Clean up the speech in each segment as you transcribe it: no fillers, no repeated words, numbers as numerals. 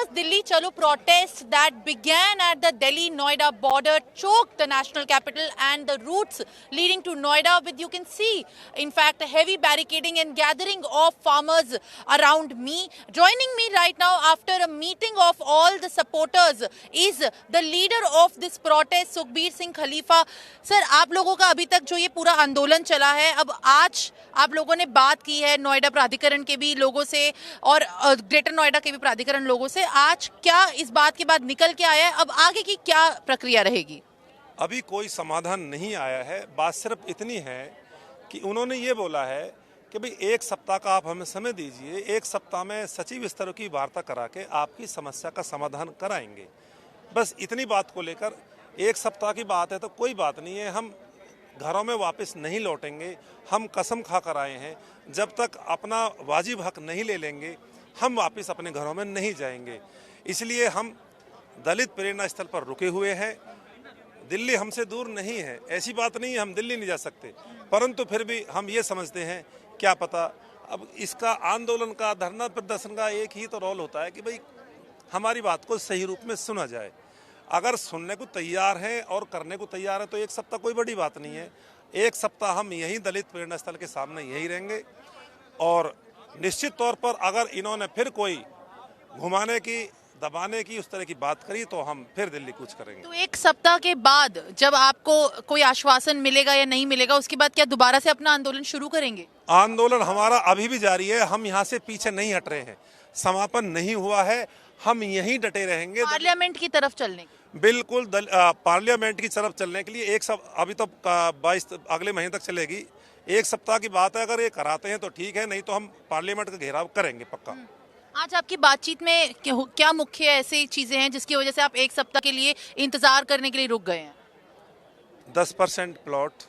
farmers Delhi Chalo protest that began at the Delhi-Noida border choked the national capital and the routes leading to Noida with, you can see, in fact, a heavy barricading and gathering of farmers around me. Joining me right now after a meeting of all the supporters is the leader of this protest, Sukhbir Singh Khalifa. Sir, आप लोगों का अभी तक जो ये पूरा आंदोलन चला है, अब आज आप लोगों ने बात की है नोएडा प्राधिकरण के भी लोगों से और ग्रेटर नोएडा के भी प्राधिकरण लोगों से. आज क्या इस बात के बाद निकल के आया है, अब आगे की क्या प्रक्रिया रहेगी? अभी कोई समाधान नहीं आया है. बात सिर्फ इतनी है कि उन्होंने ये बोला है कि भाई 1 सप्ताह का आप हमें समय दीजिए, 1 सप्ताह में सचिव स्तर की वार्ता करा के आपकी समस्या का समाधान कराएंगे. बस इतनी बात को लेकर 1 सप्ताह की बात है तो कोई बात नहीं है. हम घरों में वापस नहीं लौटेंगे. हम कसम खा कर आए हैं, जब तक अपना वाजिब हक नहीं ले लेंगे हम वापस अपने घरों में नहीं जाएंगे. इसलिए हम दलित प्रेरणा स्थल पर रुके हुए हैं. दिल्ली हमसे दूर नहीं है, ऐसी बात नहीं है हम दिल्ली नहीं जा सकते, परंतु फिर भी हम ये समझते हैं क्या पता अब इसका आंदोलन का, धरना प्रदर्शन का एक ही तो रोल होता है कि भाई हमारी बात को सही रूप में सुना जाए. अगर सुनने को तैयार हैं और करने को तैयार है तो 1 सप्ताह कोई बड़ी बात नहीं है. 1 सप्ताह हम यहीं दलित प्रेरणा स्थल के सामने यहीं रहेंगे और निश्चित तौर पर अगर इन्होंने फिर कोई घुमाने की, दबाने की, उस तरह की बात करी तो हम फिर दिल्ली कूच करेंगे. तो 1 सप्ताह के बाद जब आपको कोई आश्वासन मिलेगा या नहीं मिलेगा, उसके बाद क्या दोबारा से अपना आंदोलन शुरू करेंगे? आंदोलन हमारा अभी भी जारी है. हम यहाँ से पीछे नहीं हट रहे हैं. समापन नहीं हुआ है. हम यहीं डटे रहेंगे पार्लियामेंट की तरफ चलने की. बिल्कुल पार्लियामेंट की तरफ चलने के लिए अभी तो 22 अगले महीने तक चलेगी. 1 सप्ताह की बात है. अगर ये कराते हैं तो ठीक है, नहीं तो हम पार्लियामेंट का घेराव करेंगे पक्का. आज आपकी बातचीत में क्या मुख्य ऐसी चीजें हैं जिसकी वजह से आप 1 सप्ताह के लिए इंतजार करने के लिए रुक गए हैं? 10% प्लॉट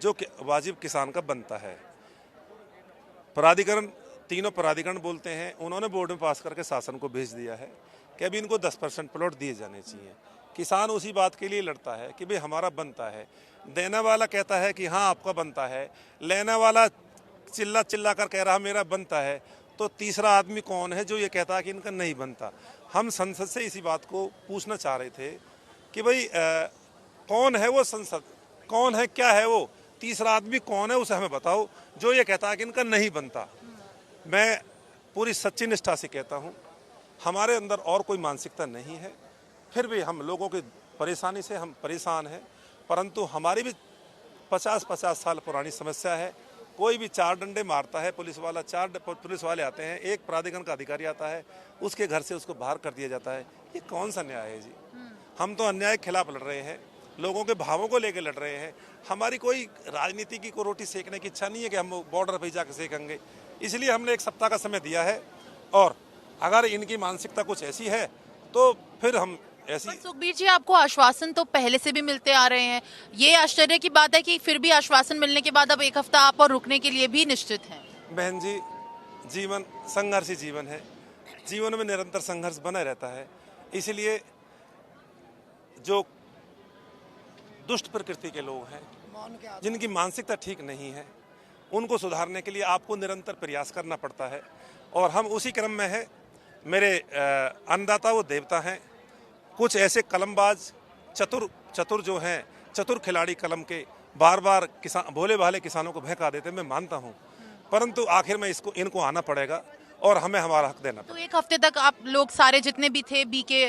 जो वाजिब किसान का बनता है. प्राधिकरण, तीनों प्राधिकरण बोलते हैं, उन्होंने बोर्ड में पास करके शासन को भेज दिया है कि अभी इनको 10% प्लॉट दिए जाने चाहिए. किसान उसी बात के लिए लड़ता है कि भाई हमारा बनता है. देने वाला कहता है कि हाँ आपका बनता है, लेने वाला चिल्ला चिल्ला कर कह रहा मेरा बनता है. तो तीसरा आदमी कौन है जो ये कहता है कि इनका नहीं बनता? हम संसद से इसी बात को पूछना चाह रहे थे कि भाई कौन है वो संसद, कौन है, क्या है वो तीसरा आदमी कौन है, उसे हमें बताओ जो ये कहता है कि इनका नहीं बनता. मैं पूरी सच्ची निष्ठा से कहता हूँ हमारे अंदर और कोई मानसिकता नहीं है. फिर भी हम लोगों की परेशानी से हम परेशान हैं, परंतु हमारी भी 50-50 साल पुरानी समस्या है. कोई भी 4 डंडे मारता है पुलिस वाला, 4 पुलिस वाले आते हैं, एक प्राधिकरण का अधिकारी आता है, उसके घर से उसको बाहर कर दिया जाता है. ये कौन सा न्याय है जी? हम तो अन्याय के खिलाफ लड़ रहे हैं, लोगों के भावों को लेकर लड़ रहे हैं. हमारी कोई राजनीति की को रोटी सेकने की इच्छा नहीं है कि हम बॉर्डर पर जाकर सेकेंगे. इसलिए हमने 1 सप्ताह का समय दिया है और अगर इनकी मानसिकता कुछ ऐसी है तो फिर हम ऐसी. सुखबीर जी, आपको आश्वासन तो पहले से भी मिलते आ रहे हैं. ये आश्चर्य की बात है कि फिर भी आश्वासन मिलने के बाद अब 1 हफ्ता आप और रुकने के लिए भी निश्चित हैं. बहन जी, जीवन संघर्षी जीवन है. जीवन में निरंतर संघर्ष बना रहता है. इसलिए जो दुष्ट प्रकृति के लोग हैं, जिनकी मानसिकता ठीक नहीं है, उनको सुधारने के लिए आपको निरंतर प्रयास करना पड़ता है और हम उसी क्रम में है. मेरे अन्नदाता वो देवता हैं. कुछ ऐसे कलमबाज चतुर जो हैं, चतुर खिलाड़ी कलम के, बार बार किसान, भोले भाले किसानों को बहका देते, मैं मानता हूं, परंतु आखिर में इनको आना पड़ेगा और हमें हमारा हक देना पड़ेगा. तो 1 हफ्ते तक आप लोग सारे जितने भी थे बीके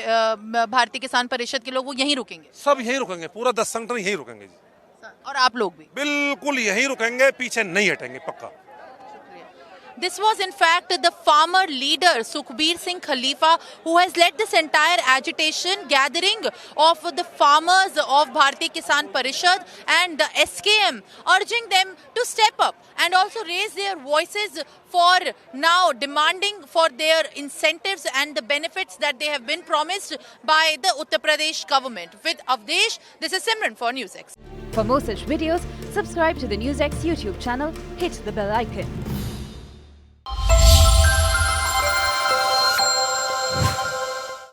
भारतीय किसान परिषद के लोग वो यहीं रुकेंगे? सब यहीं रुकेंगे, पूरा 10 संगठन यहीं रुकेंगे जी. और आप लोग भी बिल्कुल यहीं रुकेंगे, पीछे नहीं हटेंगे पक्का. This was in fact the farmer leader Sukhbir Singh Khalifa who has led this entire agitation gathering of the farmers of Bharatiya Kisan Parishad and the SKM, urging them to step up and also raise their voices for now demanding for their incentives and the benefits that they have been promised by the Uttar Pradesh government. With Avdesh, this is Simran for NewsX. For more such videos, subscribe to the NewsX YouTube channel, hit the bell icon.